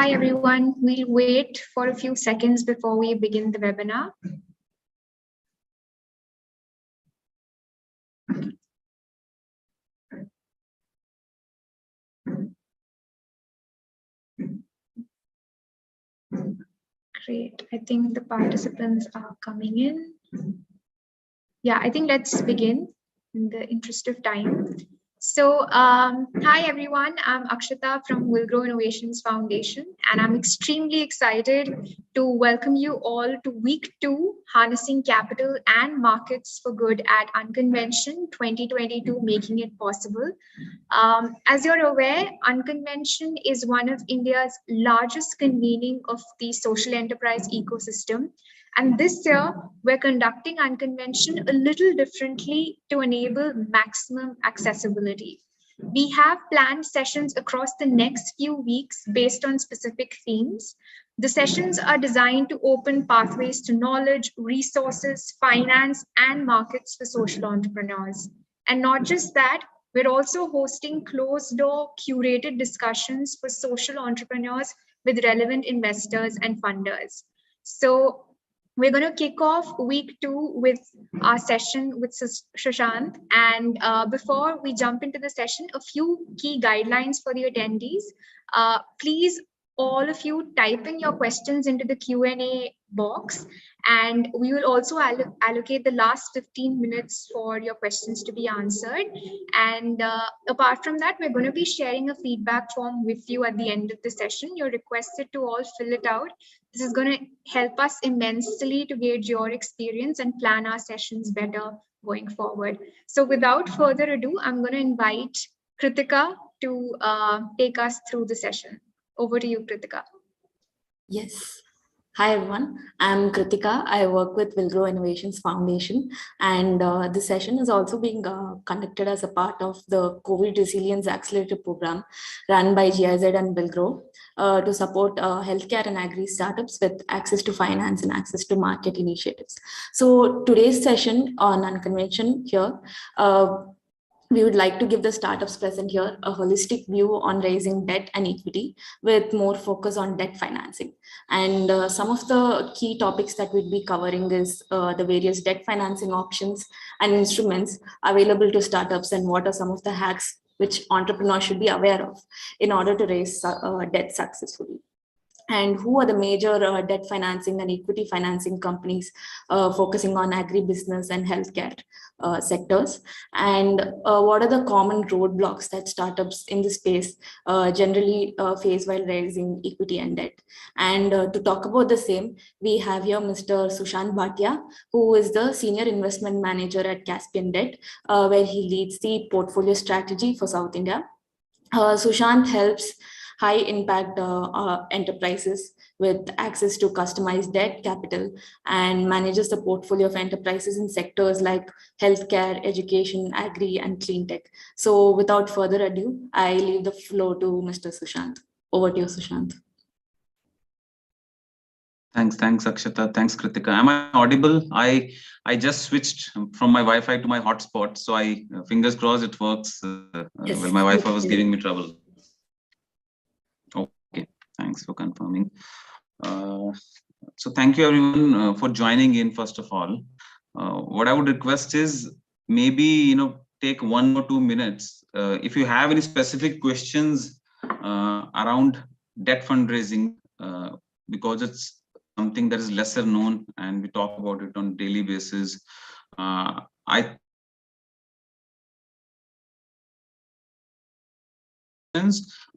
Hi everyone, we'll wait for a few seconds before we begin the webinar. Great, I think the participants are coming in. Yeah, I think let's begin in the interest of time. So, hi everyone, I'm Akshata from Will Grow Innovations Foundation, and I'm extremely excited to welcome you all to week 2, Harnessing Capital and Markets for Good at Unconvention 2022, Making It Possible. As you're aware, Unconvention is one of India's largest convening of the social enterprise ecosystem. And this year, we're conducting Unconvention a little differently to enable maximum accessibility. We have planned sessions across the next few weeks based on specific themes. The sessions are designed to open pathways to knowledge, resources, finance, and markets for social entrepreneurs. And not just that, we're also hosting closed-door curated discussions for social entrepreneurs with relevant investors and funders. So we're going to kick off week 2 with our session with Sushant. And before we jump into the session, a few key guidelines for the attendees. Please, all of you, type in your questions into the Q&A box. And we will also allocate the last 15 minutes for your questions to be answered. And apart from that, we're going to be sharing a feedback form with you at the end of the session. You're requested to all fill it out. This is going to help us immensely to gauge your experience and plan our sessions better going forward. So without further ado, I'm going to invite Kritika to take us through the session. Over to you, Kritika. Yes. Hi everyone, I'm Kritika. I work with Will Grow Innovations Foundation, and this session is also being conducted as a part of the COVID Resilience Accelerator Program run by GIZ and Will Grow to support healthcare and agri startups with access to finance and access to market initiatives. So today's session on Unconvention here, we would like to give the startups present here a holistic view on raising debt and equity with more focus on debt financing. And some of the key topics that we'll be covering is the various debt financing options and instruments available to startups, and what are some of the hacks which entrepreneurs should be aware of in order to raise debt successfully. And who are the major debt financing and equity financing companies focusing on agribusiness and healthcare sectors, and what are the common roadblocks that startups in this space generally face while raising equity and debt. And to talk about the same, we have here Mr. Sushant Bhatia, who is the Senior Investment Manager at Caspian Debt, where he leads the portfolio strategy for South India. Sushant helps high impact enterprises with access to customized debt capital and manages the portfolio of enterprises in sectors like healthcare, education, agri, and clean tech. So without further ado, I leave the floor to Mr. Sushant. Over to you, Sushant. Thanks, Akshata. Thanks, Kritika. Am I audible? I just switched from my Wi-Fi to my hotspot, so I fingers crossed it works. Yes. Well, my Wi-Fi was giving me trouble. Okay, thanks for confirming. So thank you everyone for joining in. First of all, what I would request is maybe take 1 or 2 minutes. If you have any specific questions around debt fundraising, because it's something that is lesser known and we talk about it on a daily basis.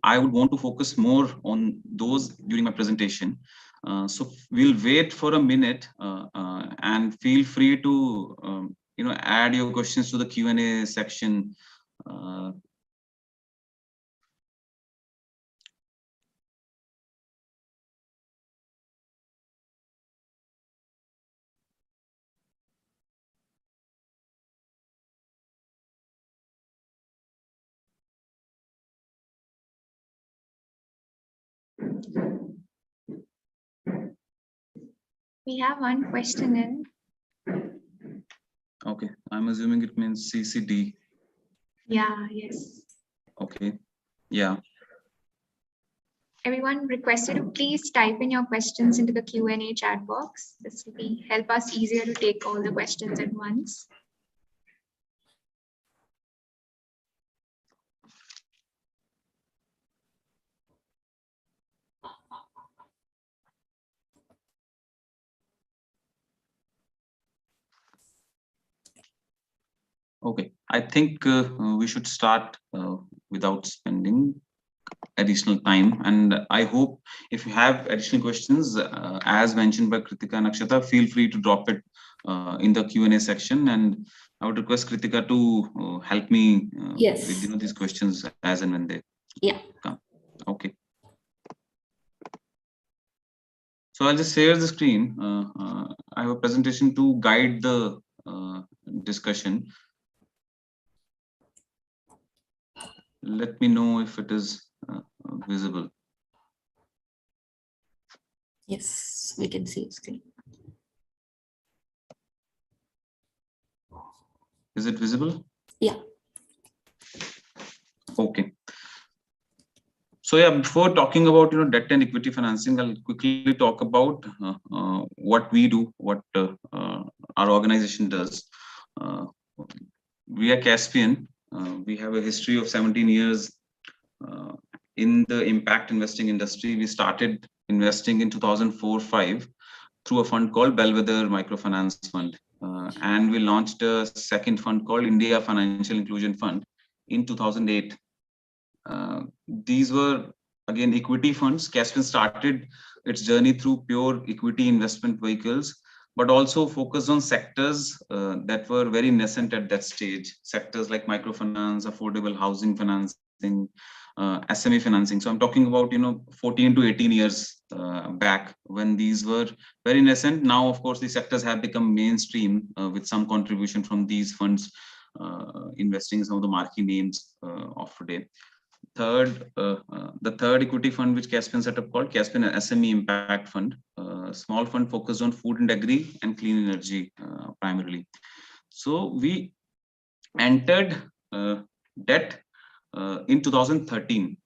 I would want to focus more on those during my presentation. So we'll wait for a minute and feel free to add your questions to the Q&A section. We have one question in. Okay, I'm assuming it means CCD. Yeah, yes. Okay, yeah. everyone requested to please type in your questions into the Q&A chat box. This will help us easier to take all the questions at once. Okay, I think we should start without spending additional time. And I hope if you have additional questions, as mentioned by Kritika and Akshata, feel free to drop it in the Q&A section. And I would request Kritika to help me Yes. with these questions as and when they come. Okay. So I'll just share the screen. I have a presentation to guide the discussion. Let me know if it is visible. Yes, we can see screen. Is it visible? Yeah. Okay. So yeah, before talking about debt and equity financing, I'll quickly talk about what we do, what our organization does. We are Caspian. We have a history of 17 years in the impact investing industry. We started investing in 2004-5 through a fund called Bellwether Microfinance Fund. And we launched a second fund called India Financial Inclusion Fund in 2008. These were, again, equity funds. Caspian started its journey through pure equity investment vehicles, but also focused on sectors that were very nascent at that stage. Sectors like microfinance, affordable housing financing, SME financing. So I'm talking about 14 to 18 years back when these were very nascent. Now, of course, these sectors have become mainstream with some contribution from these funds investing in some of the marquee names of today. The third equity fund which Caspian set up called Caspian SME Impact Fund, small fund focused on food and agri and clean energy primarily. So we entered debt in 2013.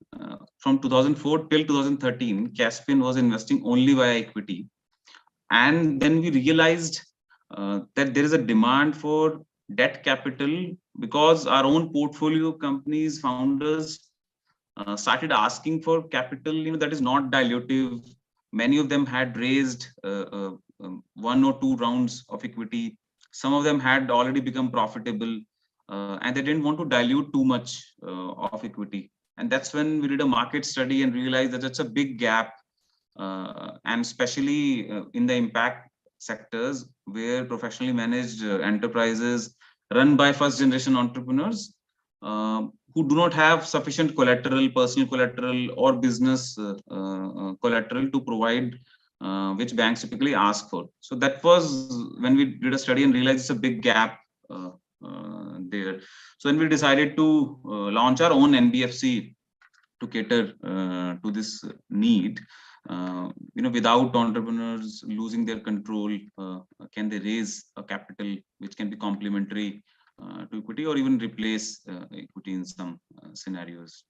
From 2004 till 2013, Caspian was investing only via equity. And then we realized that there is a demand for debt capital because our own portfolio companies, founders, started asking for capital, that is not dilutive. Many of them had raised one or two rounds of equity. Some of them had already become profitable, and they didn't want to dilute too much of equity. And that's when we did a market study and realized that it's a big gap, and especially in the impact sectors where professionally managed enterprises run by first generation entrepreneurs who do not have sufficient collateral, personal collateral or business collateral to provide, which banks typically ask for. So that was when we did a study and realized it's a big gap there. So then we decided to launch our own NBFC to cater to this need. Without entrepreneurs losing their control, can they raise a capital which can be complementary to equity or even replace equity in some scenarios.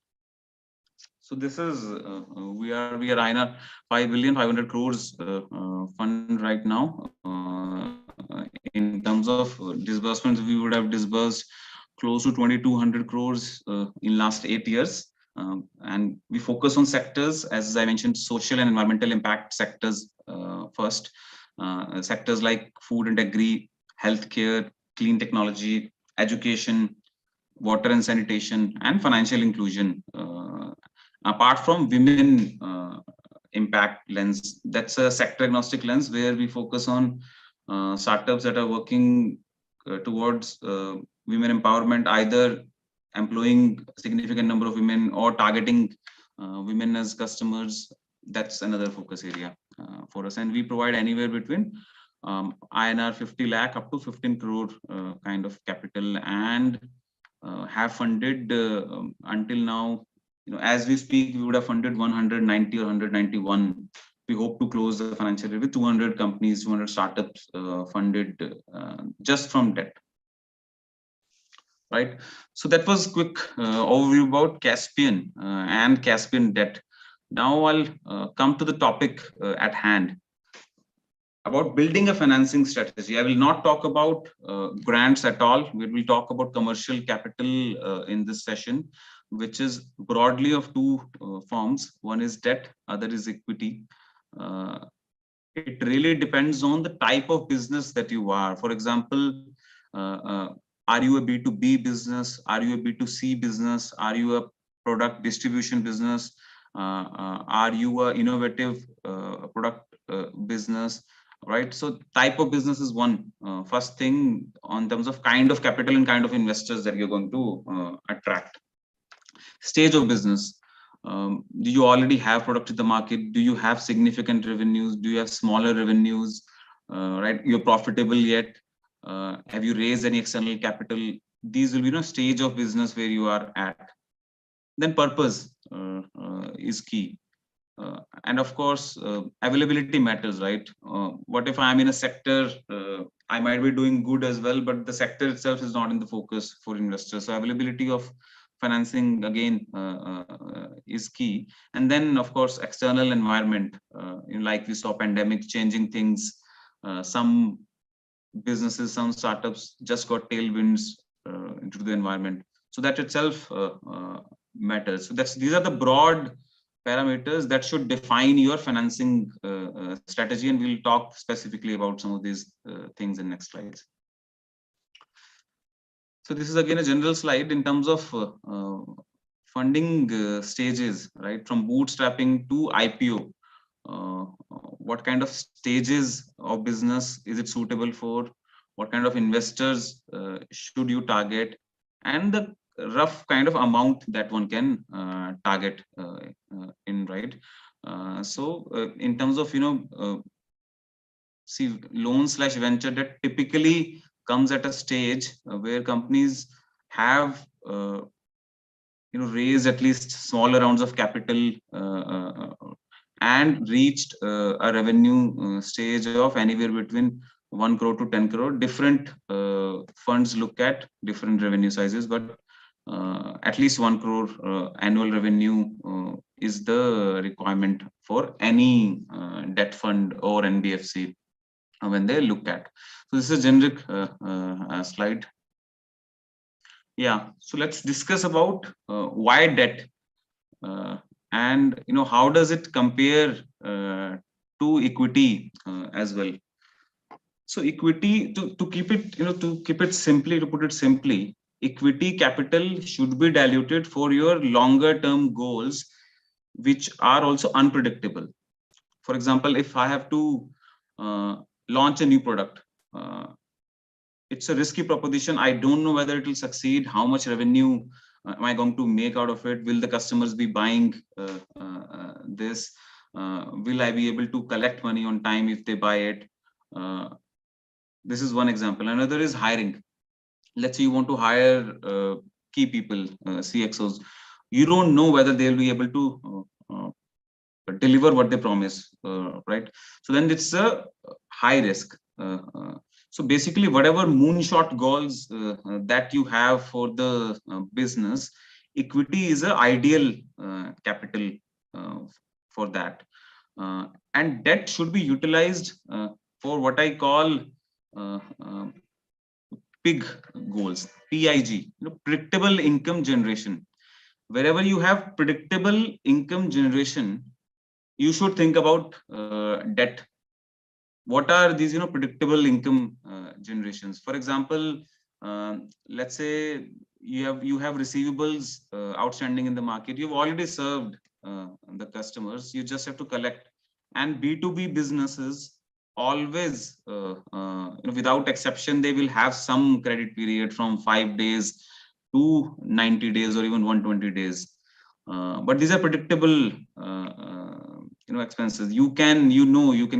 So this is we are INR 5,500 crores fund right now. In terms of disbursements, we would have disbursed close to 2,200 crores in last 8 years. And we focus on sectors, as I mentioned, social and environmental impact sectors first. Sectors like food and agri, healthcare, clean technology, education, water and sanitation, and financial inclusion. Apart from women impact lens, that's a sector agnostic lens where we focus on startups that are working towards women empowerment, either employing a significant number of women or targeting women as customers. That's another focus area for us. And we provide anywhere between INR 50 lakh up to 15 crore kind of capital, and have funded until now, as we speak, we would have funded 190 or 191. We hope to close the financial year with 200 companies, 200 startups funded just from debt. Right. So that was quick overview about Caspian and Caspian debt. Now I'll come to the topic at hand about building a financing strategy. I will not talk about grants at all. We will talk about commercial capital in this session, which is broadly of two forms. One is debt, other is equity. It really depends on the type of business that you are. For example, are you a B2B business? Are you a B2C business? Are you a product distribution business? Are you a innovative product business? Right. So type of business is one first thing on terms of kind of capital and kind of investors that you're going to attract. Stage of business. Do you already have product in the market? Do you have significant revenues? Do you have smaller revenues? Right, you're profitable yet? Have you raised any external capital? These will be stage of business where you are at. Then purpose is key. And of course, availability matters, right? What if I'm in a sector, I might be doing good as well, but the sector itself is not in the focus for investors. So availability of financing again is key. And then of course, external environment, like we saw pandemic changing things. Some businesses, some startups just got tailwinds into the environment. So that itself matters. So these are the broad parameters that should define your financing strategy, and we'll talk specifically about some of these things in next slides. So this is again a general slide in terms of funding stages, right? From bootstrapping to IPO. What kind of stages of business is it suitable for? What kind of investors should you target? And the rough kind of amount that one can target in, right? So in terms of see, loan/venture debt typically comes at a stage where companies have raised at least smaller rounds of capital and reached a revenue stage of anywhere between 1 crore to 10 crore. Different funds look at different revenue sizes, but at least 1 crore annual revenue is the requirement for any debt fund or NBFC when they look at. So this is a generic slide. Yeah, so let's discuss about why debt and how does it compare to equity as well. So equity, to keep it simply, to put it simply, equity capital should be diluted for your longer term goals, which are also unpredictable. For example, if I have to launch a new product, it's a risky proposition. I don't know whether it will succeed. How much revenue am I going to make out of it? Will the customers be buying this? Will I be able to collect money on time if they buy it? This is one example. Another is hiring. Let's say you want to hire key people, CXOs. You don't know whether they'll be able to deliver what they promise, right? So then it's a high risk. So basically, whatever moonshot goals that you have for the business, equity is an ideal capital for that. And debt should be utilized for what I call PIG goals, PIG, predictable income generation. Wherever you have predictable income generation, you should think about debt. What are these predictable income generations? For example, let's say you have receivables outstanding in the market. You've already served the customers. You just have to collect. And B2B businesses always, without exception, they will have some credit period from 5 days to 90 days or even 120 days. But these are predictable expenses. You can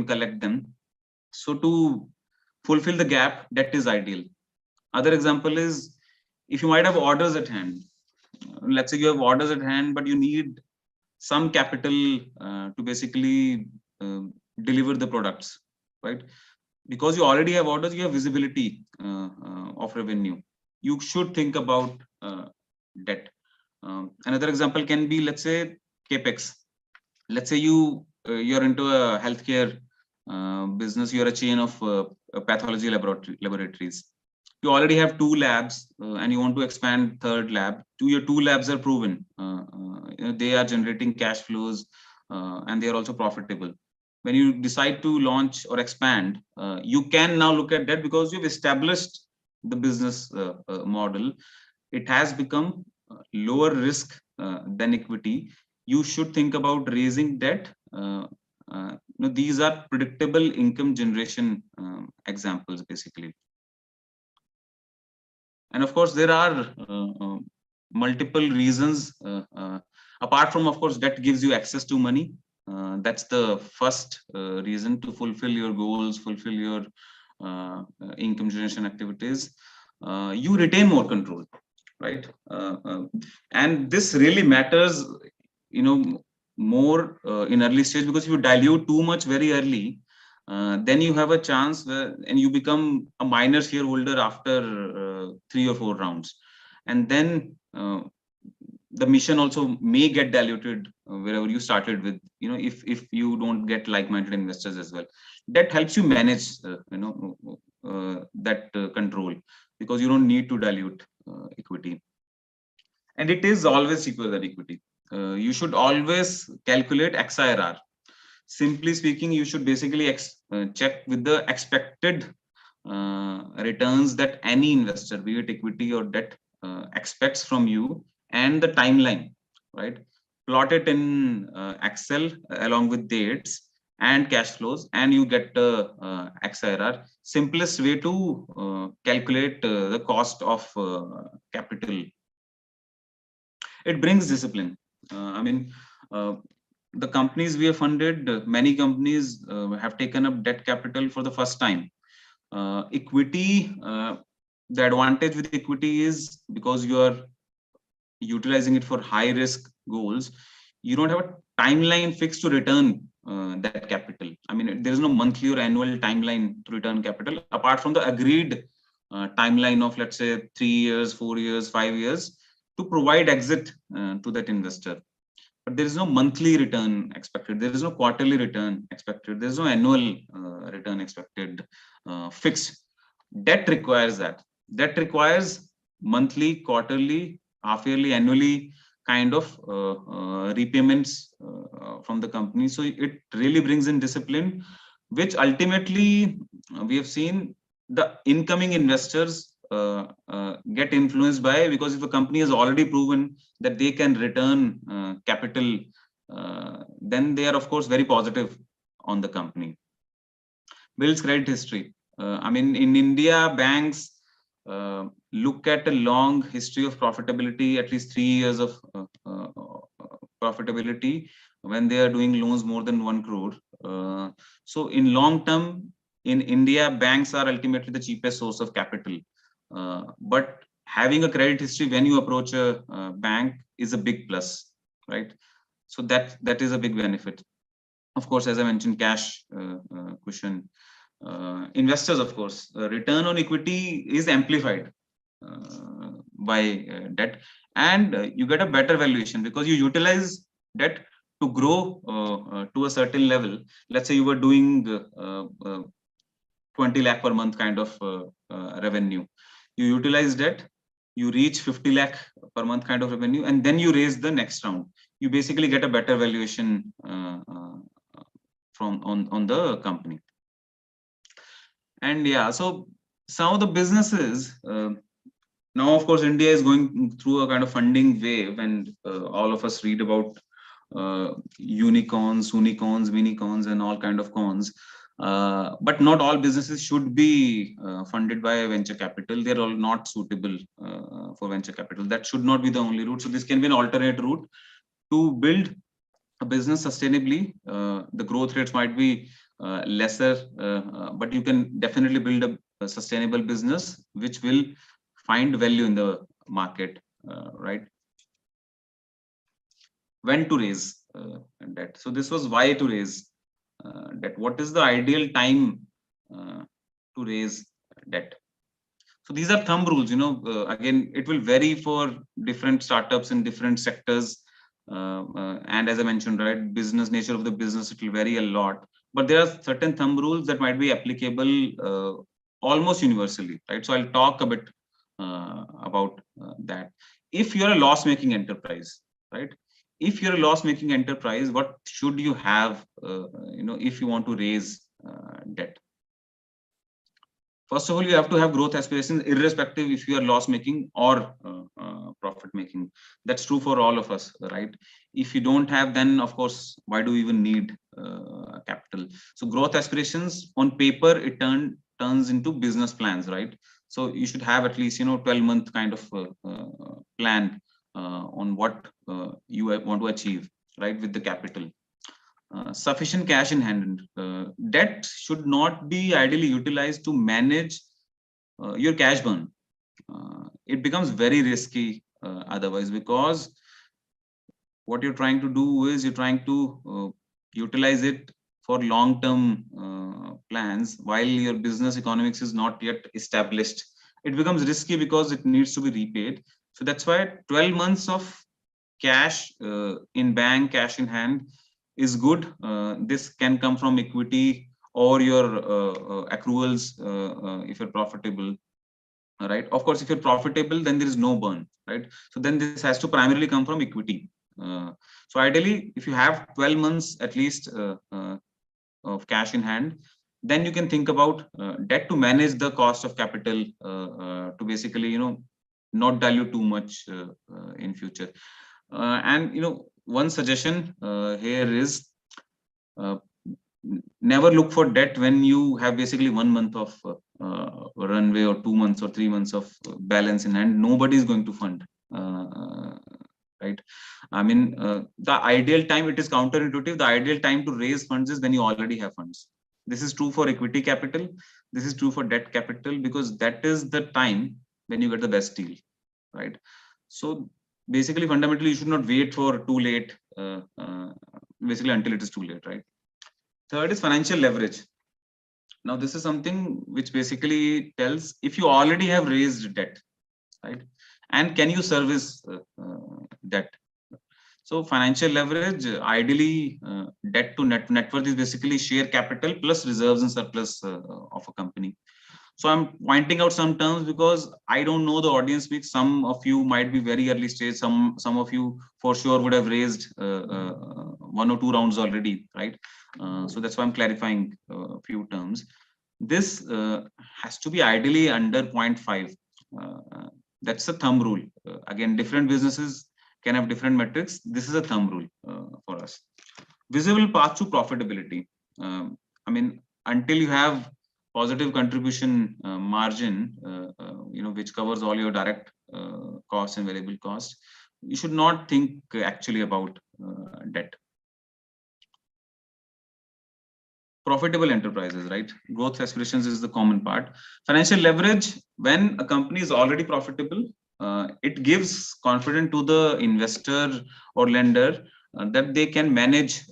collect them. So to fulfill the gap, debt is ideal. Other example is, if you might have orders at hand. Let's say you have orders at hand, but you need some capital to basically deliver the products, right? Because you already have orders, you have visibility of revenue. You should think about debt. Another example can be, let's say, capex. let's say you're into a healthcare business, you're a chain of pathology laboratories. You already have 2 labs and you want to expand third lab. Your 2 labs are proven. They are generating cash flows and they are also profitable. When you decide to launch or expand, you can now look at that because you've established the business model. It has become lower risk than equity. You should think about raising debt. These are predictable income generation examples, basically. And of course, there are multiple reasons. Apart from, of course, debt gives you access to money. That's the first reason to fulfill your goals, fulfill your income generation activities. You retain more control, right? And this really matters, more in early stage, because if you dilute too much very early, then you have a chance and you become a minor shareholder after 3 or 4 rounds, and then the mission also may get diluted wherever you started with. If you don't get like-minded investors as well, that helps you manage that control, because you don't need to dilute equity, and it is always cheaper than equity. You should always calculate XIRR. Simply speaking, you should basically check with the expected returns that any investor, be it equity or debt, expects from you, and the timeline, right? Plot it in Excel along with dates and cash flows, and you get the XIRR. Simplest way to calculate the cost of capital. It brings discipline. The companies we have funded, many companies have taken up debt capital for the first time. Equity, the advantage with equity is because you are utilizing it for high risk goals, you don't have a timeline fixed to return that capital. There is no monthly or annual timeline to return capital, apart from the agreed timeline of, let's say, 3 years, 4 years, 5 years, to provide exit to that investor. But there is no monthly return expected. There is no quarterly return expected. There is no annual return expected fixed. Debt requires that. Debt requires monthly, quarterly, half yearly, annually kind of repayments from the company. So it really brings in discipline, which ultimately we have seen the incoming investors get influenced by, because if a company has already proven that they can return capital, then they are, of course, very positive on the company. Builds credit history. In India, banks look at a long history of profitability, at least 3 years of profitability, when they are doing loans more than 1 crore. So in long term, in India, banks are ultimately the cheapest source of capital. But having a credit history when you approach a bank is a big plus, right? So that is a big benefit. Of course, as I mentioned, cash cushion. Investors, of course, return on equity is amplified by debt, and you get a better valuation because you utilize debt to grow to a certain level. Let's say you were doing 20 lakh per month kind of revenue. You utilize debt, you reach 50 lakh per month kind of revenue, and then you raise the next round. You basically get a better valuation from on the company. And yeah, so some of the businesses now, of course, India is going through a kind of funding wave, and all of us read about unicorns, minicons, and all kind of cons. But not all businesses should be funded by venture capital. They're all not suitable for venture capital. That should not be the only route. So this can be an alternate route to build a business sustainably. The growth rates might be lesser, but you can definitely build a sustainable business which will find value in the market, right? When to raise debt. So this was why to raise debt. What is the ideal time to raise debt? So these are thumb rules. Again, it will vary for different startups in different sectors. And as I mentioned, right, business nature of the business, it will vary a lot. But there are certain thumb rules that might be applicable almost universally, right? So I'll talk a bit about that. If you're a loss-making enterprise, right? If you're a loss-making enterprise, what should you have, if you want to raise debt? First of all, you have to have growth aspirations, irrespective if you are loss making or profit making. That's true for all of us, right? If you don't have, then of course, why do you even need capital? So growth aspirations on paper, it turns into business plans, right? So you should have at least 12-month kind of plan on what you want to achieve, right, with the capital. Sufficient cash in hand. Debt should not be ideally utilized to manage your cash burn. It becomes very risky otherwise, because what you're trying to do is you're trying to utilize it for long-term plans while your business economics is not yet established. It becomes risky because it needs to be repaid. So that's why 12 months of cash in bank, cash in hand is good. This can come from equity or your accruals if you're profitable, right? Of course, if you're profitable, then there is no burn, right? So then this has to primarily come from equity. So ideally, if you have 12 months at least of cash in hand, then you can think about debt to manage the cost of capital, to basically not dilute too much in future. And one suggestion here is never look for debt when you have basically 1 month of runway or 2 months or 3 months of balance in hand. Nobody is going to fund, right? I mean, the ideal time, it is counterintuitive. The ideal time to raise funds is when you already have funds. This is true for equity capital. This is true for debt capital, because that is the time when you get the best deal, right? So basically, fundamentally, you should not wait for too late, basically until it is too late, right? Third is financial leverage. Now, this is something which basically tells if you already have raised debt, right? And can you service debt? So financial leverage, ideally, debt to net worth is basically share capital plus reserves and surplus of a company. So I'm pointing out some terms because I don't know the audience mix. Some of you might be very early stage. Some of you for sure would have raised 1 or 2 rounds already, right? So that's why I'm clarifying a few terms. This has to be ideally under 0.5. That's a thumb rule. Again, different businesses can have different metrics. This is a thumb rule for us. Visible path to profitability. I mean, until you have positive contribution margin, which covers all your direct costs and variable costs, you should not think actually about debt. Profitable enterprises, right? Growth aspirations is the common part. Financial leverage, when a company is already profitable, it gives confidence to the investor or lender that they can manage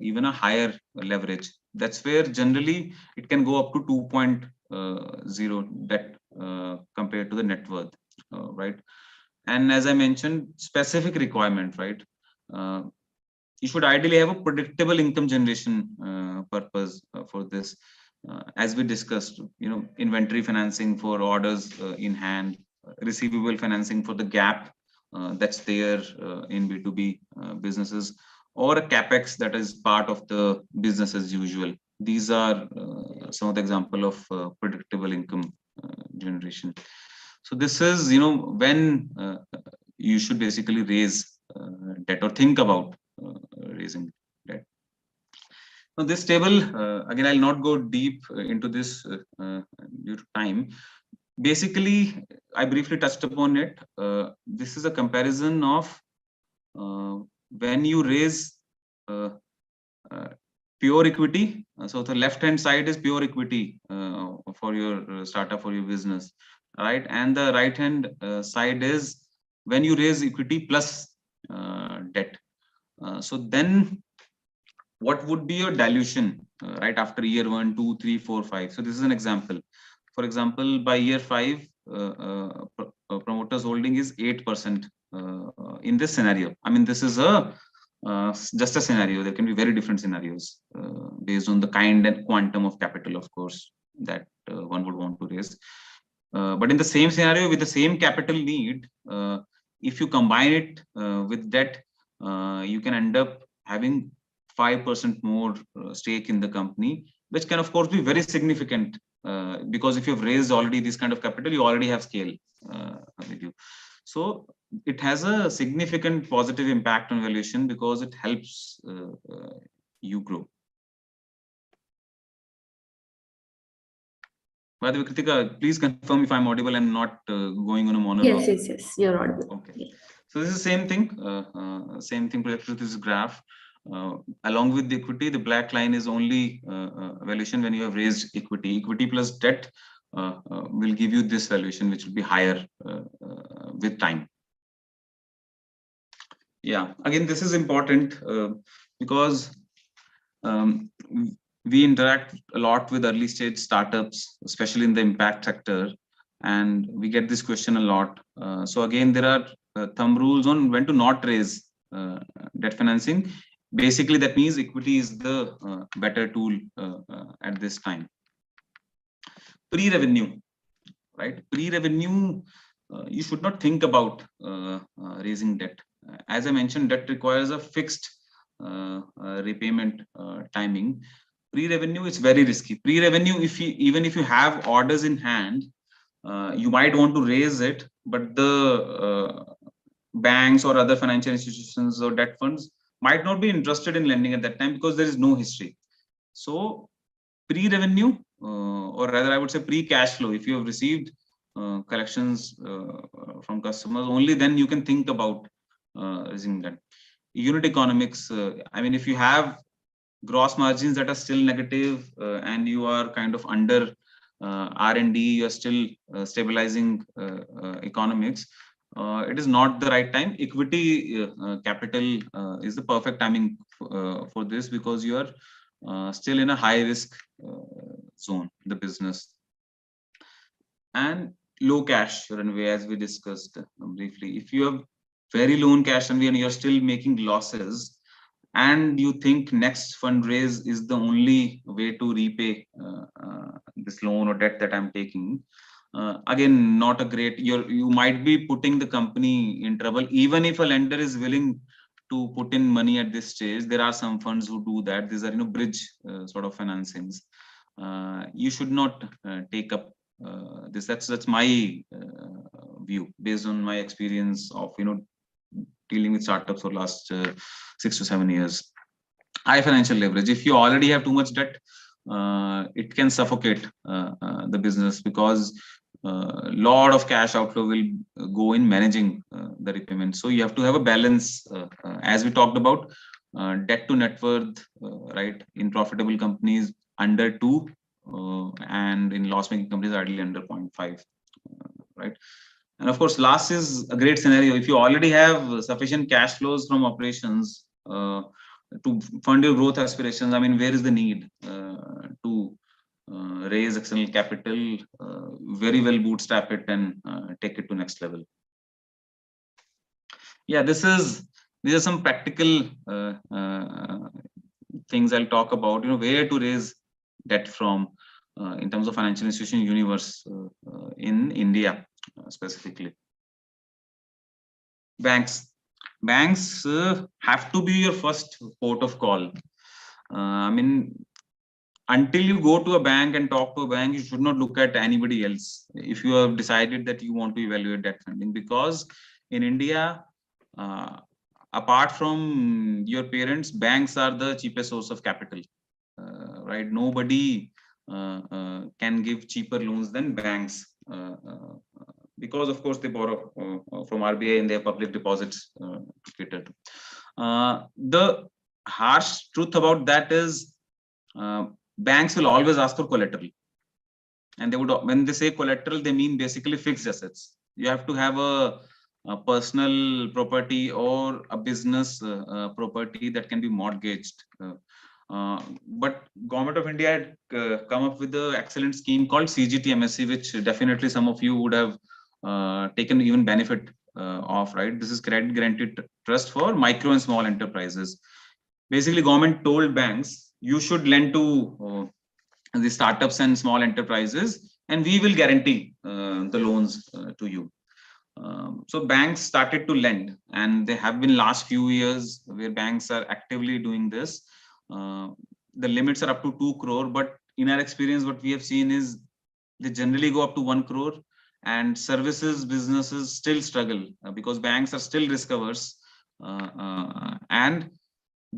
even a higher leverage. That's where generally it can go up to 2.0 debt compared to the net worth, right? And as I mentioned, specific requirement, right? You should ideally have a predictable income generation purpose for this. As we discussed, inventory financing for orders in hand, receivable financing for the gap that's there in B2B businesses, or a capex that is part of the business as usual. These are some of the example of predictable income generation. So this is, when you should basically raise debt or think about raising debt. Now this table, again, I'll not go deep into this due to time. Basically, I briefly touched upon it. This is a comparison of when you raise pure equity. So the left-hand side is pure equity for your startup, for your business, right? And the right-hand side is when you raise equity plus debt. So then what would be your dilution right after year 1, 2, 3, 4, 5? So this is an example. For example, by year 5, promoters holding is 8%. in this scenario. I mean, this is a just a scenario. There can be very different scenarios based on the kind and quantum of capital, of course, that one would want to raise. But in the same scenario, with the same capital need, if you combine it with debt, you can end up having 5% more stake in the company, which can, of course, be very significant because if you've raised already this kind of capital, you already have scale with you. So it has a significant positive impact on valuation because it helps you grow. By the way, Kritika, please confirm if I'm audible and not going on a monologue. Yes, you're audible. Okay. Yeah. So this is the same thing projected to this graph. Along with the equity, the black line is only valuation when you have raised equity. Equity plus debt will give you this valuation, which will be higher with time. Yeah, again, this is important because we interact a lot with early stage startups, especially in the impact sector, and we get this question a lot. So again, there are thumb rules on when to not raise debt financing. Basically, that means equity is the better tool at this time. Pre-revenue, right? Pre-revenue, you should not think about raising debt. As I mentioned, debt requires a fixed repayment timing. Pre-revenue is very risky. Pre-revenue, even if you have orders in hand, you might want to raise it, but the banks or other financial institutions or debt funds might not be interested in lending at that time because there is no history. So pre-revenue, or rather I would say pre-cash flow, if you have received collections from customers, only then you can think about raising that. Unit economics, I mean, if you have gross margins that are still negative and you are kind of under R&D, you are still stabilizing economics, it is not the right time. Equity capital is the perfect timing for this because you are still in a high risk zone, the business. And low cash runway, as we discussed briefly. If you have very low cash runway and you're still making losses, and you think next fundraise is the only way to repay this loan or debt that I'm taking, again, not a great, you might be putting the company in trouble. Even if a lender is willing to put in money at this stage, there are some funds who do that. These are, bridge sort of financings. You should not take up this. That's my view based on my experience of, dealing with startups for last 6 to 7 years. High financial leverage. If you already have too much debt, it can suffocate the business because a lot of cash outflow will go in managing the repayment. So you have to have a balance, as we talked about, debt to net worth, right? In profitable companies under 2, and in loss-making companies ideally under 0.5, right? And of course, last is a great scenario. If you already have sufficient cash flows from operations to fund your growth aspirations, I mean, where is the need to raise external capital, very well bootstrap it and take it to next level? Yeah, these are some practical things I'll talk about, where to raise debt from in terms of financial institution universe in India specifically. Banks have to be your first port of call. I mean, until you go to a bank and talk to a bank, you should not look at anybody else if you have decided that you want to evaluate debt funding, because in India, apart from your parents, banks are the cheapest source of capital, right? Nobody can give cheaper loans than banks, because of course they borrow from RBI and they have public deposits to cater to. The harsh truth about that is banks will always ask for collateral, and they would, when they say collateral, they mean basically fixed assets. You have to have a personal property or a business property that can be mortgaged. But Government of India had come up with an excellent scheme called CGTMSE, which definitely some of you would have taken even benefit of, right? This is credit guaranteed trust for micro and small enterprises. Basically, government told banks, you should lend to the startups and small enterprises, and we will guarantee the loans to you. So banks started to lend, and they have been last few years where banks are actively doing this. The limits are up to 2 crore, but in our experience, what we have seen is they generally go up to 1 crore, and services businesses still struggle because banks are still risk averse. And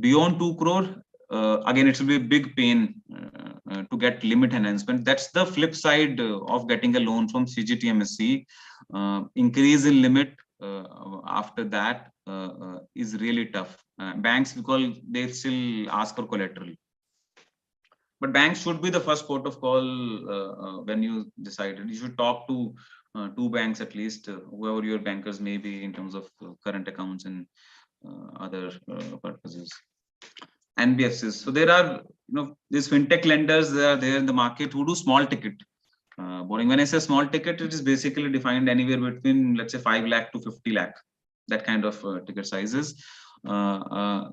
beyond 2 crore, again, it will be a big pain to get limit enhancement. That's the flip side of getting a loan from CGTMSC. Increase in limit after that is really tough. Banks, because they still ask for collateral. But banks should be the first port of call when you decided. You should talk to 2 banks at least, whoever your bankers may be in terms of current accounts and other purposes. NBFCs. So there are, these fintech lenders that are there in the market who do small ticket borrowing. When I say small ticket, it is basically defined anywhere between, let's say, 5 lakh to 50 lakh, that kind of ticket sizes. And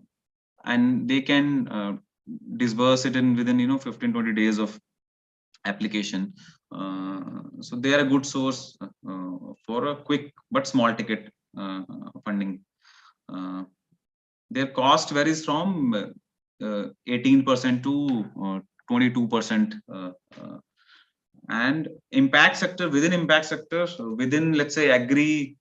they can disburse it in within 15-20 days of application. So they are a good source for a quick but small ticket funding. Their cost varies from 18% to 22%. And impact sector, within, let's say, agri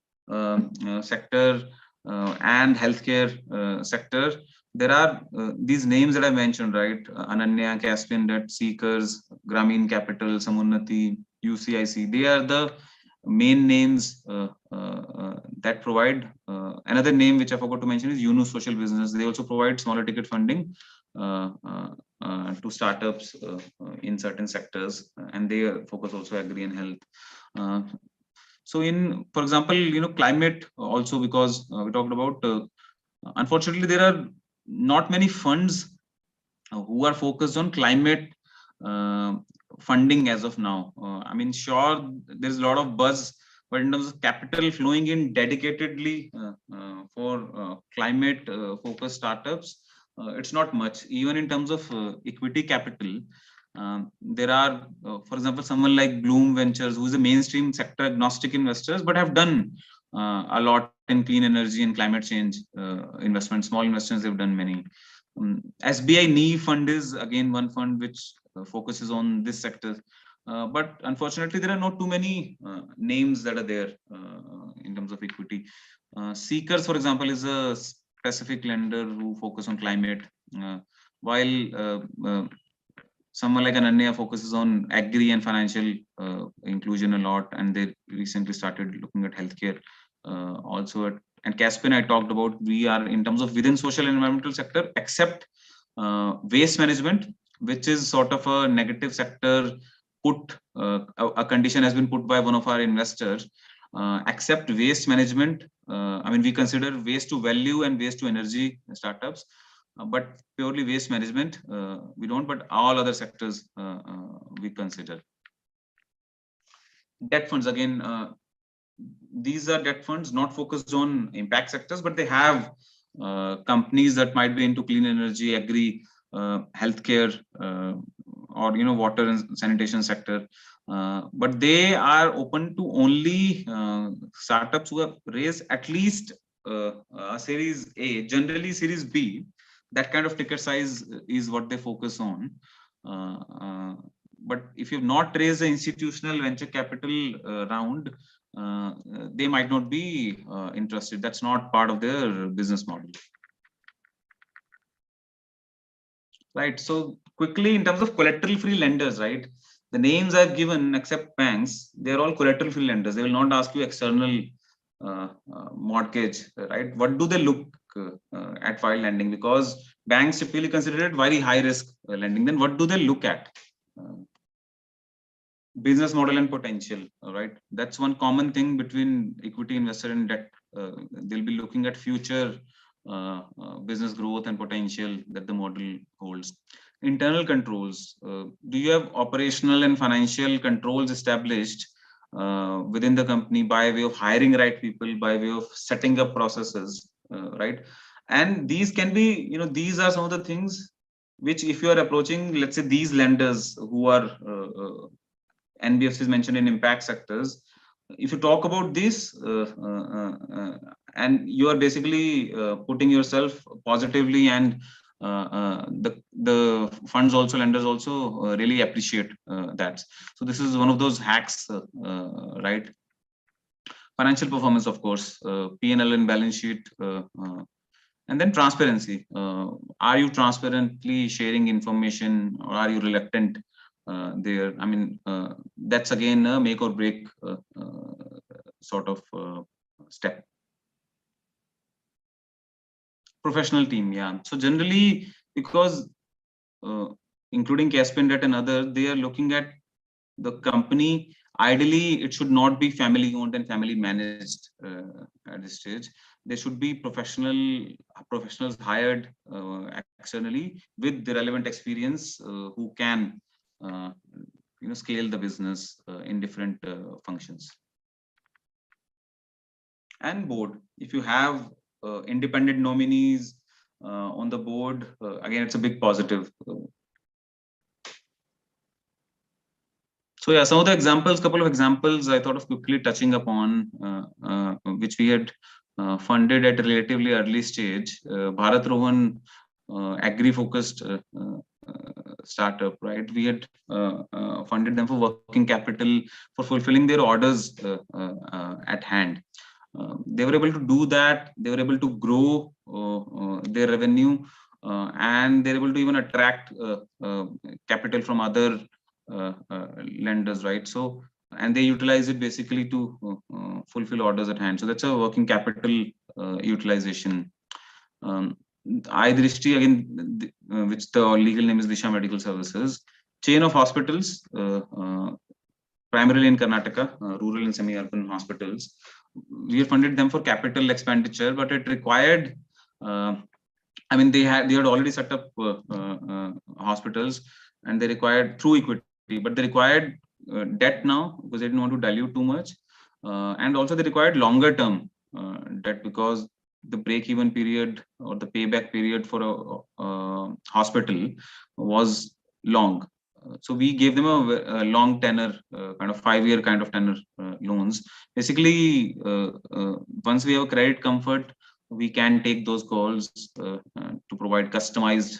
sector and healthcare sector, there are these names that I mentioned, right? Ananya, Caspian Debt, Seekers, Grameen Capital, Samunnati, UCIC. They are the main names that provide. Another name which I forgot to mention is Yunus Social Business. They also provide smaller ticket funding to startups in certain sectors, and they focus also agri and health. So for example, climate also, because we talked about, unfortunately, there are not many funds who are focused on climate funding as of now. I mean, sure, there's a lot of buzz, but in terms of capital flowing in dedicatedly for climate focused startups, it's not much. Even in terms of equity capital, there are, for example, someone like Bloom Ventures, who is a mainstream sector agnostic investors, but have done a lot in clean energy and climate change investments. Small investments, they've done many. SBI NEE fund is again one fund which focuses on this sector. But unfortunately, there are not too many names that are there in terms of equity. Seekers, for example, is a specific lender who focus on climate, while someone like Ananya focuses on agri and financial inclusion a lot, and they recently started looking at healthcare also. And Caspian, I talked about, we are in terms of within social and environmental sector, except waste management, which is sort of a negative sector. A condition has been put by one of our investors. Except waste management, I mean, we consider waste to value and waste to energy startups, but purely waste management we don't. But all other sectors we consider. Debt funds, again, these are debt funds not focused on impact sectors, but they have companies that might be into clean energy, agri, healthcare, or water and sanitation sector, but they are open to only startups who have raised at least a Series A, generally Series B. That kind of ticket size is what they focus on. But if you've not raised an institutional venture capital round, they might not be interested. That's not part of their business model. Right. So quickly, in terms of collateral-free lenders, right? The names I've given, except banks, they're all collateral-free lenders. They will not ask you external mortgage, right? What do they look at while lending? Because banks typically consider it very high risk lending. Then what do they look at? Business model and potential, right? That's one common thing between equity investor and debt. They'll be looking at future business growth and potential that the model holds. Internal controls. Do you have operational and financial controls established within the company by way of hiring right people, by way of setting up processes, right? And these can be, these are some of the things which, if you are approaching, let's say, these lenders who are NBFCs mentioned in impact sectors, if you talk about this, and you are basically putting yourself positively, and the funds also, lenders also really appreciate that. So this is one of those hacks, right? Financial performance, of course, P&L and balance sheet, and then transparency. Are you transparently sharing information, or are you reluctant there? I mean, that's again a make or break sort of step. Professional team, yeah. So generally, because including Caspian Debt and other, they are looking at the company. Ideally, it should not be family owned and family managed at this stage. There should be professionals hired externally with the relevant experience, who can scale the business in different functions. And board, if you have independent nominees on the board, again, it's a big positive. So yeah, some of the examples, couple of examples I thought of quickly touching upon, which we had funded at a relatively early stage. Bharat Rohan, agri-focused startup, right? We had funded them for working capital, for fulfilling their orders at hand. They were able to do that. They were able to grow their revenue, and they're able to even attract capital from other lenders, right? So, and they utilize it basically to fulfill orders at hand. So that's a working capital utilization. iDrishti, again, which the legal name is Disha Medical Services, chain of hospitals, primarily in Karnataka, rural and semi-urban hospitals. We have funded them for capital expenditure, but it required, I mean, they had already set up hospitals, and they required through equity, but they required debt now because they didn't want to dilute too much, and also they required longer term debt because the break-even period or the payback period for a hospital was long. So we gave them a long tenor, kind of 5-year kind of tenor loans. Basically, once we have a credit comfort, we can take those calls to provide customized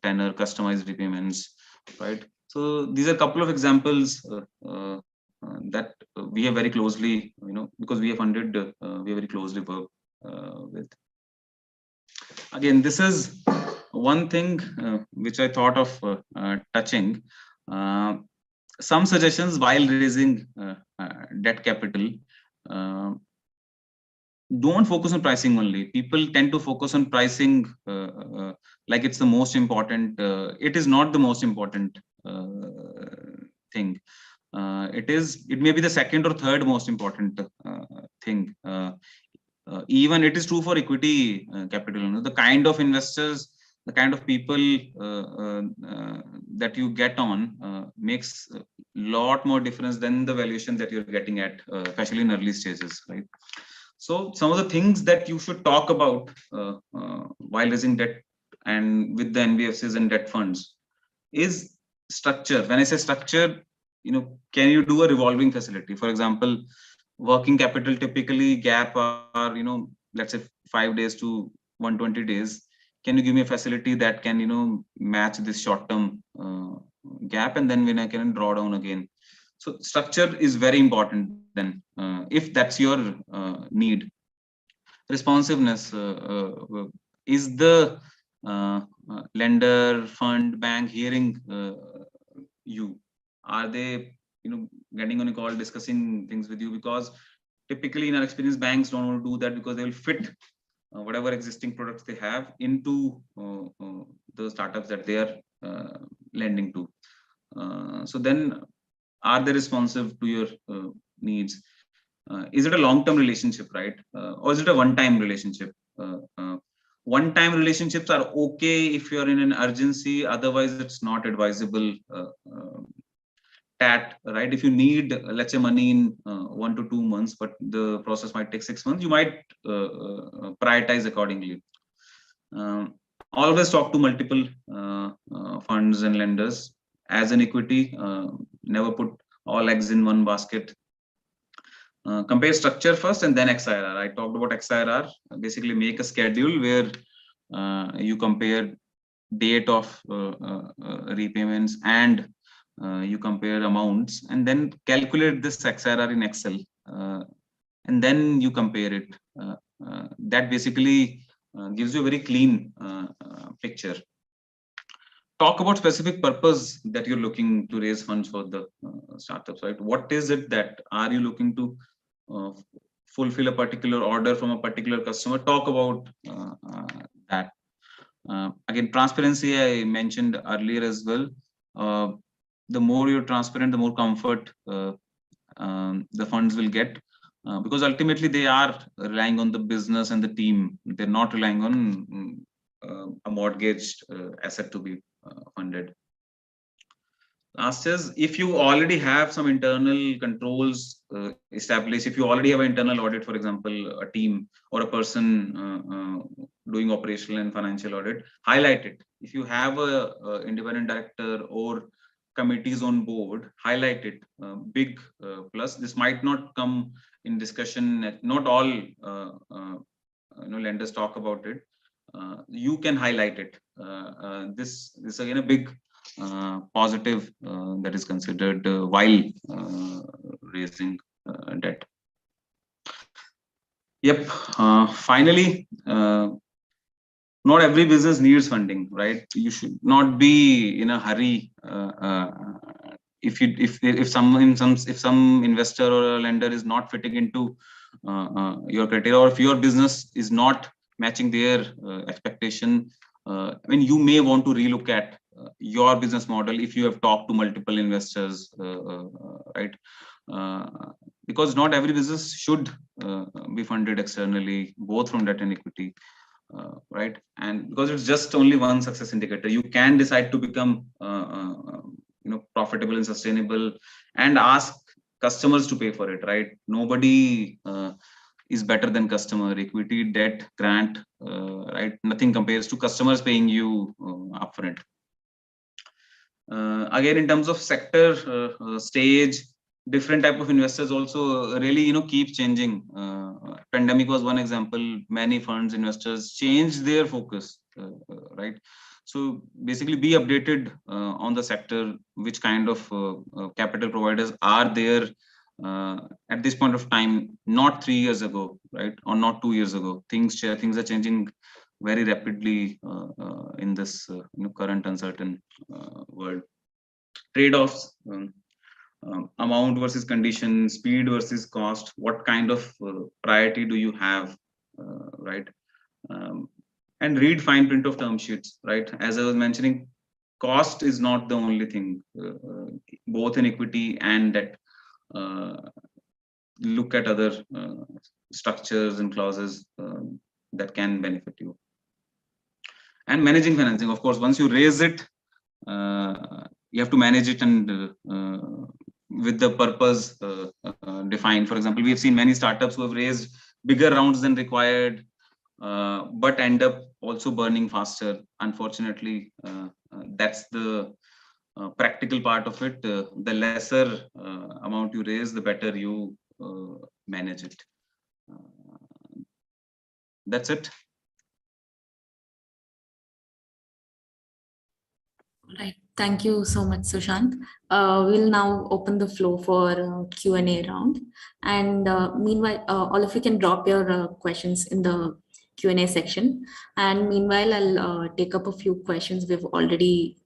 tenor, customized repayments, right? So these are a couple of examples that we have very closely, because we have funded, we very closely work with. Again, this is one thing which I thought of touching. Some suggestions while raising debt capital. Don't focus on pricing only. People tend to focus on pricing like it's the most important. It is not the most important thing. It may be the second or third most important thing. Even it is true for equity capital. The kind of investors, the kind of people that you get on makes a lot more difference than the valuation that you're getting at, especially in early stages, right? So some of the things that you should talk about while raising debt and with the NBFCs and debt funds is structure. When I say structure, can you do a revolving facility? For example, working capital typically gap are, let's say 5 days to 120 days. Can you give me a facility that can, match this short-term gap, and then when I can draw down again? So structure is very important then, if that's your need. Responsiveness, is the lender, fund, bank hearing you? Are they, getting on a call, discussing things with you? Because typically in our experience, banks don't want to do that because they will fit whatever existing products they have into the startups that they are lending to. So then, are they responsive to your needs? Is it a long-term relationship, right? Or is it a one-time relationship? One-time relationships are okay if you're in an urgency. Otherwise, it's not advisable. TAT, right? If you need, let's say, money in 1 to 2 months, but the process might take 6 months, you might prioritize accordingly. Always talk to multiple funds and lenders. As an equity, never put all eggs in one basket. Compare structure first and then XIRR. I talked about XIRR. Basically, make a schedule where you compare date of repayments and you compare amounts, and then calculate this XIRR in Excel, and then you compare it. That basically gives you a very clean picture. Talk about specific purpose that you're looking to raise funds for the startups, right? What is it that are you looking to fulfill a particular order from a particular customer? Talk about that. Again, transparency, I mentioned earlier as well. The more you're transparent, the more comfort the funds will get, because ultimately they are relying on the business and the team. They're not relying on a mortgaged asset to be funded. Last is, if you already have some internal controls established, if you already have an internal audit, for example, a team or a person doing operational and financial audit, highlight it. If you have a independent director or committees on board, highlight it. Big plus. This might not come in discussion. Not all lenders talk about it. You can highlight it. This again a big positive that is considered while raising debt. Yep. Finally, not every business needs funding, right? You should not be in a hurry. If some investor or a lender is not fitting into your criteria, or if your business is not matching their expectation, I mean, you may want to relook at your business model if you have talked to multiple investors, right? Because not every business should be funded externally, both from debt and equity, right? And because it's just only one success indicator, you can decide to become profitable and sustainable, and ask customers to pay for it, right? Nobody is better than customer. Equity, debt, grant, right? Nothing compares to customers paying you upfront. Again, in terms of sector, stage, different type of investors also really keep changing. Pandemic was one example. Many funds, investors changed their focus, right? So basically, be updated on the sector, which kind of capital providers are there at this point of time, not 3 years ago, right? Or not 2 years ago. Things are changing very rapidly in this current uncertain world. Trade-offs, amount versus condition, speed versus cost. What kind of priority do you have, right? And read fine print of term sheets, right? As I was mentioning, cost is not the only thing. Both in equity and debt, look at other structures and clauses that can benefit you. And managing financing, of course, once you raise it, you have to manage it, and with the purpose defined. For example, we have seen many startups who have raised bigger rounds than required, but end up also burning faster. Unfortunately, that's the practical part of it. The lesser amount you raise, the better you manage it. That's it. Right. Thank you so much, Sushant. We'll now open the floor for Q&A round. And meanwhile, all of you can drop your questions in the Q&A section. And meanwhile, I'll take up a few questions we've already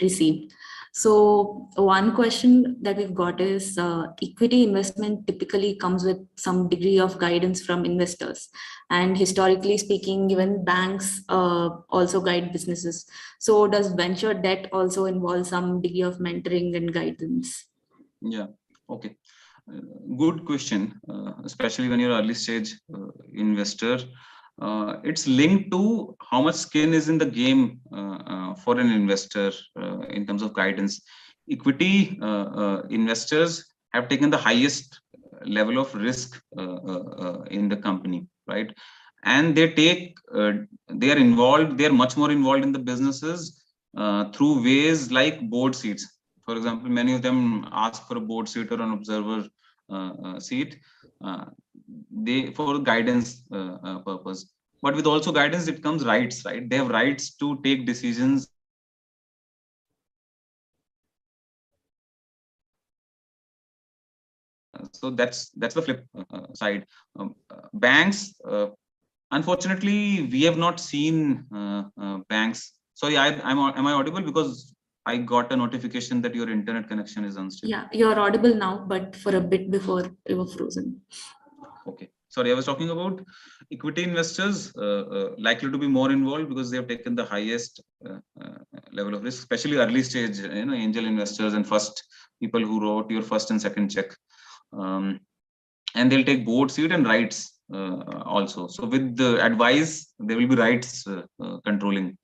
received. So one question that we've got is, equity investment typically comes with some degree of guidance from investors. And historically speaking, even banks also guide businesses. So does venture debt also involve some degree of mentoring and guidance? Yeah, okay. Good question, especially when you're early stage investor. It's linked to how much skin is in the game for an investor in terms of guidance. equity investors have taken the highest level of risk in the company, right? And they are involved, they are much more involved in the businesses through ways like board seats. For example, many of them ask for a board seat or an observer seat, they for guidance purpose. But with also guidance, it comes rights, right? They have rights to take decisions. So that's the flip side. Banks, unfortunately, we have not seen banks. Sorry, am I audible? Because I got a notification that your internet connection is unstable. Yeah, you're audible now, but for a bit before you were frozen. Okay. Sorry, I was talking about equity investors likely to be more involved because they have taken the highest level of risk, especially early stage, angel investors and first people who wrote your first and second check. And they'll take board seat and rights also. So with the advice, there will be rights controlling.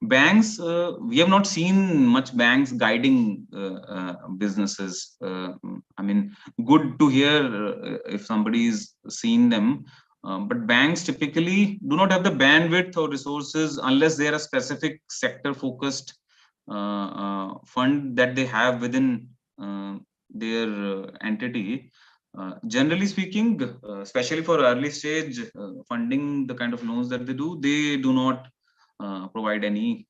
Banks, we have not seen much banks guiding businesses. I mean, good to hear if somebody's seen them. But banks typically do not have the bandwidth or resources unless they are a specific sector focused fund that they have within their entity. Generally speaking, especially for early stage funding, the kind of loans that they do not provide any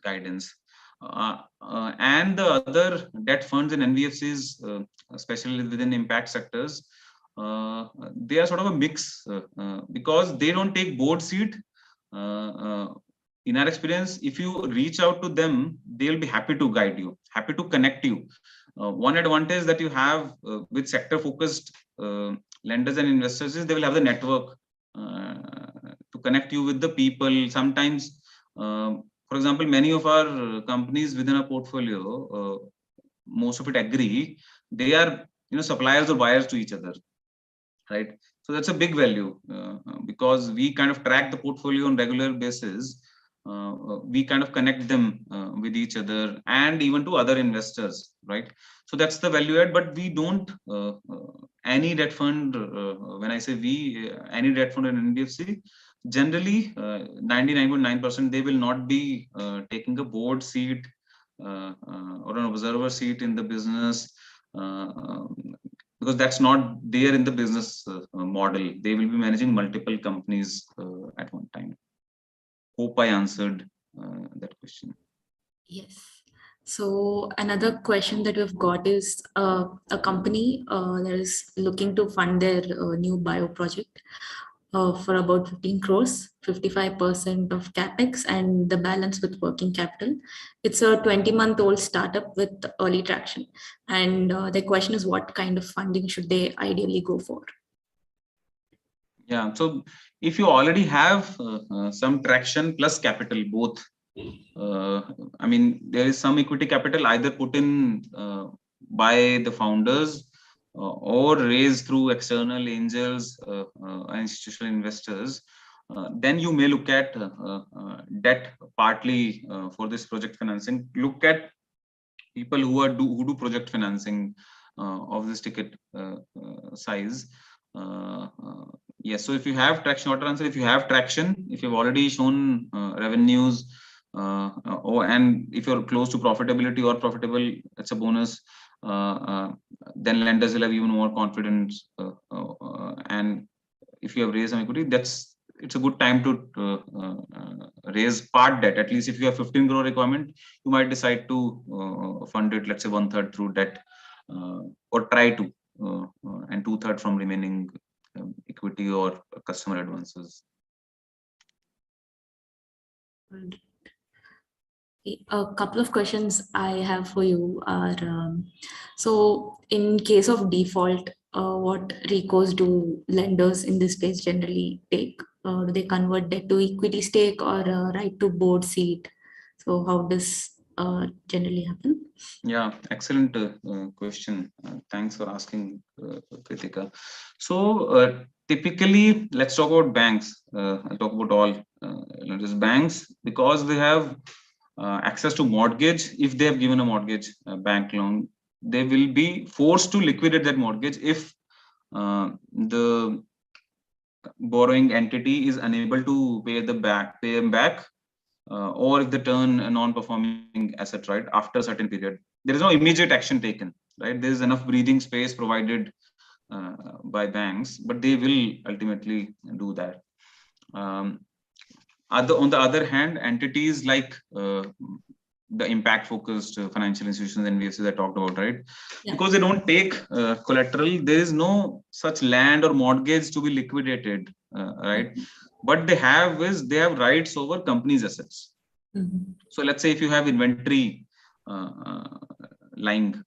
guidance. And the other debt funds and NBFCs, especially within impact sectors, they are sort of a mix because they don't take board seat. In our experience, if you reach out to them, they'll be happy to guide you, happy to connect you. One advantage that you have with sector focused lenders and investors is they will have the network to connect you with the people. Sometimes, for example, many of our companies within our portfolio, most of it agree, they are suppliers or buyers to each other, right? So that's a big value because we kind of track the portfolio on regular basis. We kind of connect them with each other and even to other investors, right? So that's the value add. But we don't any debt fund. When I say we, any debt fund in NBFC, generally 99.9% they will not be taking a board seat or an observer seat in the business. Because that's not there in the business model. They will be managing multiple companies at one time. Hope I answered that question. Yes. So another question that we've got is a company that is looking to fund their new bio project for about 15 crores, 55% of capex and the balance with working capital. It's a 20-month-old startup with early traction. And the question is, what kind of funding should they ideally go for? Yeah, so if you already have some traction plus capital, both, I mean, there is some equity capital either put in by the founders or raised through external angels and institutional investors, then you may look at debt partly for this project financing. Look at people who do project financing of this ticket size. Yes, so if you have traction, short answer, if you have traction, if you've already shown revenues, and if you're close to profitability or profitable, it's a bonus. Then lenders will have even more confidence. And if you have raised some equity, it's a good time to raise part debt. At least if you have 15 crore requirement, you might decide to fund it, let's say 1/3 through debt, or try to, and 2/3 from remaining equity or customer advances. A couple of questions I have for you are, so in case of default, what recourse do lenders in this space generally take? Do they convert debt to equity stake or right to board seat? So how does generally happen? Yeah, excellent question. Thanks for asking, Kritika. So typically, let's talk about banks. I'll talk about all lenders. Banks, because they have access to mortgage. If they have given a mortgage, bank loan, they will be forced to liquidate that mortgage if the borrowing entity is unable to pay them back, or if they turn a non-performing asset, right, after a certain period. There is no immediate action taken, right? There is enough breathing space provided by banks, but they will ultimately do that. On the other hand, entities like the impact focused financial institutions and NBFCs I talked about, right? Yeah. Because they don't take collateral, there is no such land or mortgage to be liquidated, right? What they have is they have rights over companies' assets. So let's say if you have inventory lying,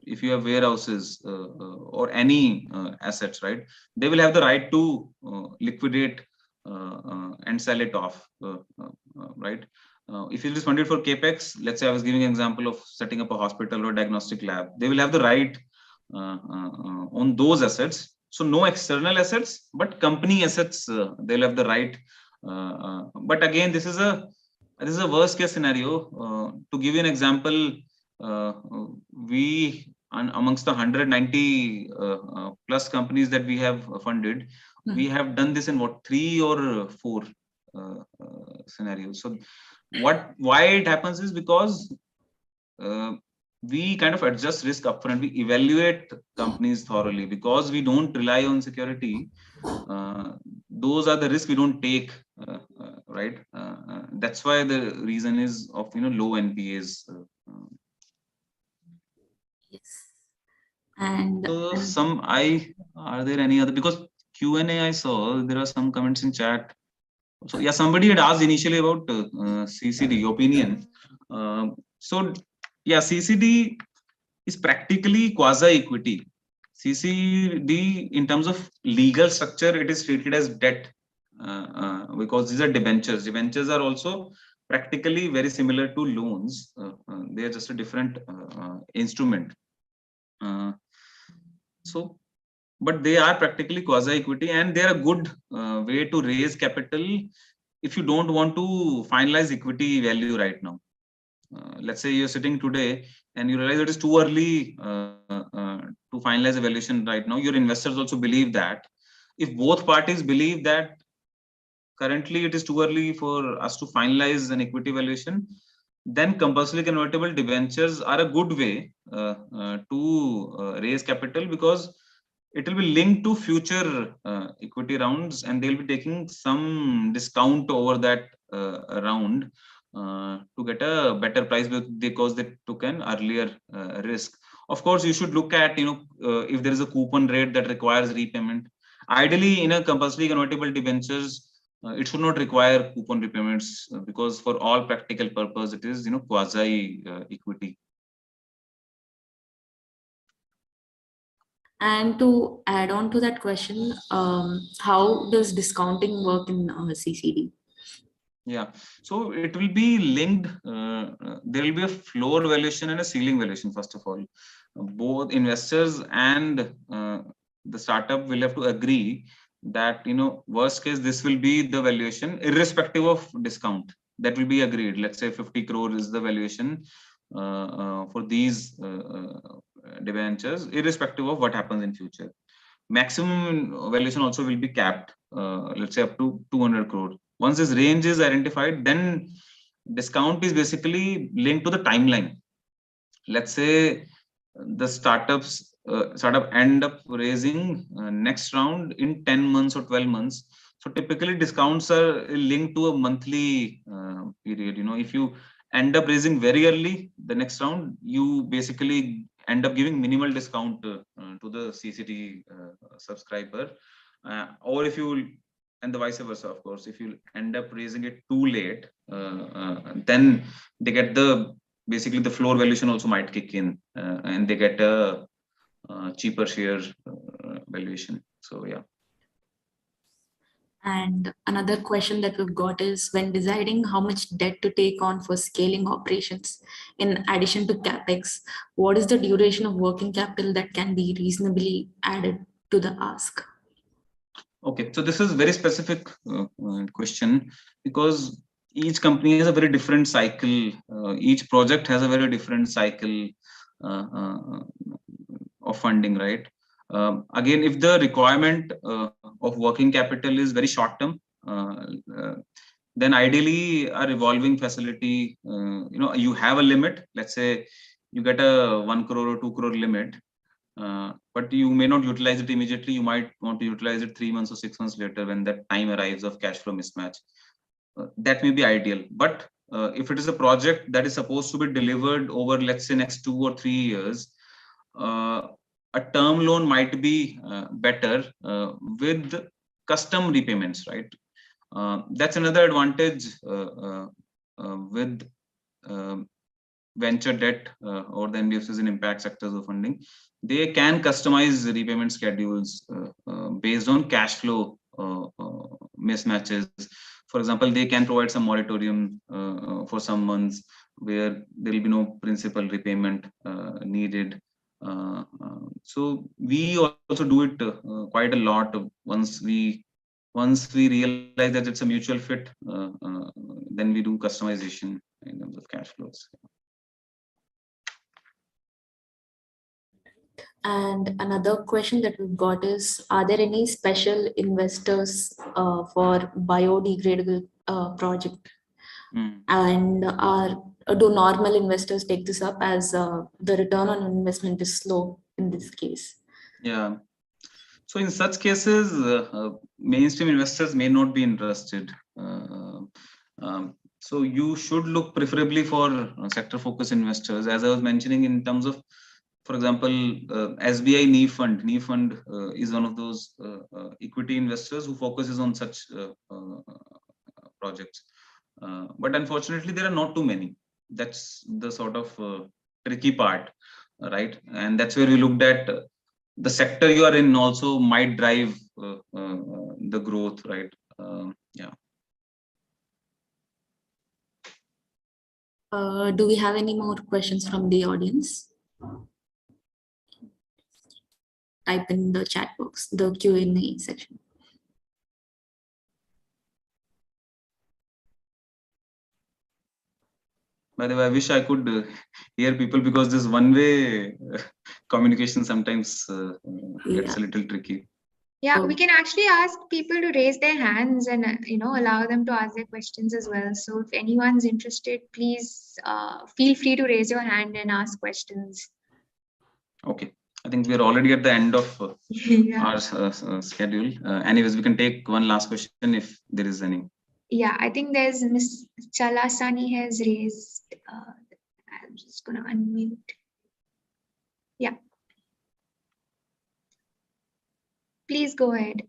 if you have warehouses or any assets, right, they will have the right to liquidate and sell it off, right? If it is funded for capex, let's say I was giving an example of setting up a hospital or diagnostic lab, they will have the right on those assets. So no external assets, but company assets, they'll have the right. But again, this is a worst case scenario. To give you an example, we amongst the 190 plus companies that we have funded, we have done this in what, 3 or 4 scenarios. So why it happens is because we kind of adjust risk upfront. We evaluate companies thoroughly because we don't rely on security. Those are the risks we don't take, right? That's why the reason is of low NPAs. Yes. And so are there any other, because Q&A I saw there are some comments in chat. So yeah, somebody had asked initially about CCD opinion. So yeah, CCD is practically quasi-equity. CCD, in terms of legal structure, it is treated as debt because these are debentures. Debentures are also practically very similar to loans. They are just a different instrument. But they are practically quasi-equity, and they are a good way to raise capital if you don't want to finalize equity value right now. Let's say you're sitting today and you realize it is too early to finalize a valuation right now. Your investors also believe that. If both parties believe that currently it is too early for us to finalize an equity valuation, then compulsory convertible debentures are a good way to raise capital, because it will be linked to future equity rounds, and they'll be taking some discount over that round to get a better price because they took an earlier risk. Of course, you should look at if there is a coupon rate that requires repayment. Ideally, in a compulsory convertible debentures, it should not require coupon repayments because for all practical purpose, it is quasi equity. And to add on to that question, how does discounting work in CCD? Yeah, so it will be linked. There will be a floor valuation and a ceiling valuation. First of all, both investors and the startup will have to agree that worst case this will be the valuation irrespective of discount. That will be agreed. Let's say 50 crore is the valuation for these debentures, irrespective of what happens in future. Maximum valuation also will be capped. Let's say up to 200 crore. Once this range is identified, then discount is basically linked to the timeline. Let's say the startup end up raising next round in 10 months or 12 months. So typically discounts are linked to a monthly period. If you end up raising very early, the next round, you basically end up giving minimal discount to the CCD subscriber. Or if you, and the vice versa, of course, if you end up raising it too late, then they get basically the floor valuation also might kick in, and they get a cheaper share valuation. So yeah. And another question that we've got is, when deciding how much debt to take on for scaling operations, in addition to CapEx, what is the duration of working capital that can be reasonably added to the ask? Okay, so this is very specific question, because each company has a very different cycle. Each project has a very different cycle of funding, right? Again, if the requirement of working capital is very short term, uh, then ideally a revolving facility, you have a limit. Let's say you get a 1 crore or 2 crore limit, but you may not utilize it immediately. You might want to utilize it 3 months or 6 months later when that time arrives of cash flow mismatch. That may be ideal. But if it is a project that is supposed to be delivered over, let's say, next 2 or 3 years, uh, a term loan might be better with custom repayments, right? That's another advantage with venture debt or the NBFCs in impact sectors of funding. They can customize repayment schedules based on cash flow mismatches. For example, they can provide some moratorium for some months where there will be no principal repayment needed. So we also do it quite a lot once we realize that it's a mutual fit, then we do customization in terms of cash flows. And another question that we've got is, are there any special investors for biodegradable project? And do normal investors take this up as the return on investment is slow in this case? Yeah. So in such cases, mainstream investors may not be interested. So you should look preferably for sector-focused investors. As I was mentioning, in terms of, for example, SBI NE Fund is one of those equity investors who focuses on such projects. But unfortunately, there are not too many. That's the sort of tricky part, right? And that's where we looked at the sector you are in also might drive the growth, right? Yeah. Do we have any more questions from the audience? Type in the chat box, the Q&A section. By the way, I wish I could hear people, because this one-way communication sometimes gets a little tricky. Yeah, we can actually ask people to raise their hands and allow them to ask their questions as well. So if anyone's interested, please feel free to raise your hand and ask questions. Okay, I think we're already at the end of our schedule. Anyways, we can take one last question if there is any. Yeah, I think there's Miss Chalasani has raised. I'm just gonna unmute. Yeah. Please go ahead.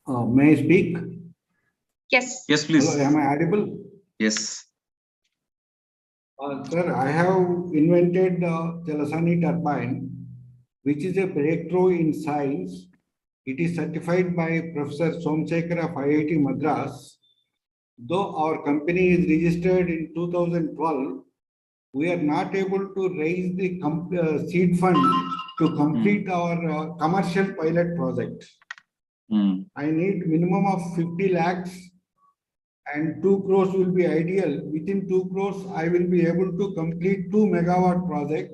May I speak? Yes. Yes, please. Hello, am I audible? Yes. Sir, I have invented Chalasani turbine, which is a breakthrough in science. It is certified by Professor Somsekhar of IIT Madras. Though our company is registered in 2012, we are not able to raise the seed fund to complete our commercial pilot project. I need minimum of 50 lakhs and 2 crores will be ideal. Within 2 crores, I will be able to complete 2 megawatt project.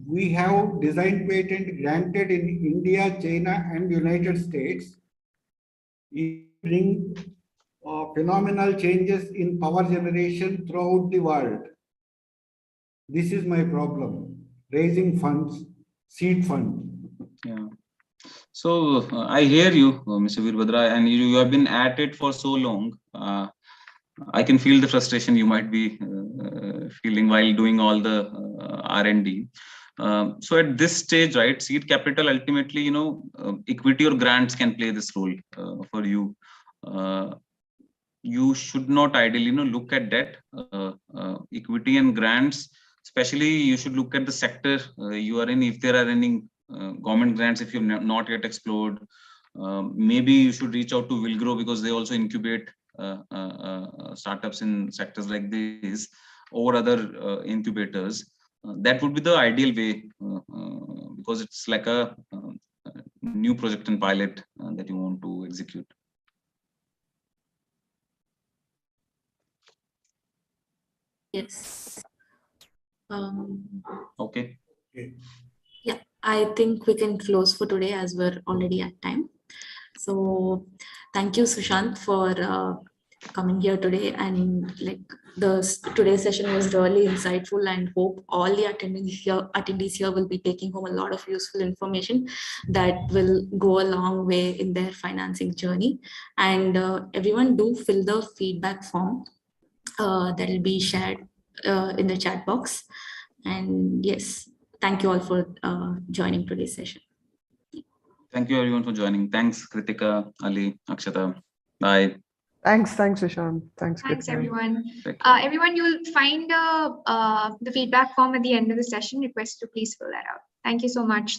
We have design patent granted in India, China, and United States. It brings phenomenal changes in power generation throughout the world. This is my problem, raising funds, seed fund. Yeah. So I hear you, Mr. Veerbhadra, and you have been at it for so long. I can feel the frustration you might be feeling while doing all the R&D. So at this stage, right, seed capital ultimately, equity or grants can play this role for you. You should not ideally, look at debt, equity and grants. Especially, you should look at the sector you are in. If there are any government grants, if you've not yet explored, maybe you should reach out to Wilgrow, because they also incubate startups in sectors like this, or other incubators. That would be the ideal way, because it's like a new project and pilot that you want to execute. Yes. Okay. Yeah, I think we can close for today as we're already at time. So thank you, Sushant, for coming here today. And like today's session was really insightful, and hope all the attendees here will be taking home a lot of useful information that will go a long way in their financing journey. And everyone do fill the feedback form that will be shared in the chat box. And yes, thank you all for joining today's session. Thank you everyone for joining. Thanks, Kritika, Ali, Akshata. Bye. Thanks, Sushant. Thanks, Thanks, Kritika. everyone. Everyone, you'll find the feedback form at the end of the session. Request to please fill that out. Thank you so much.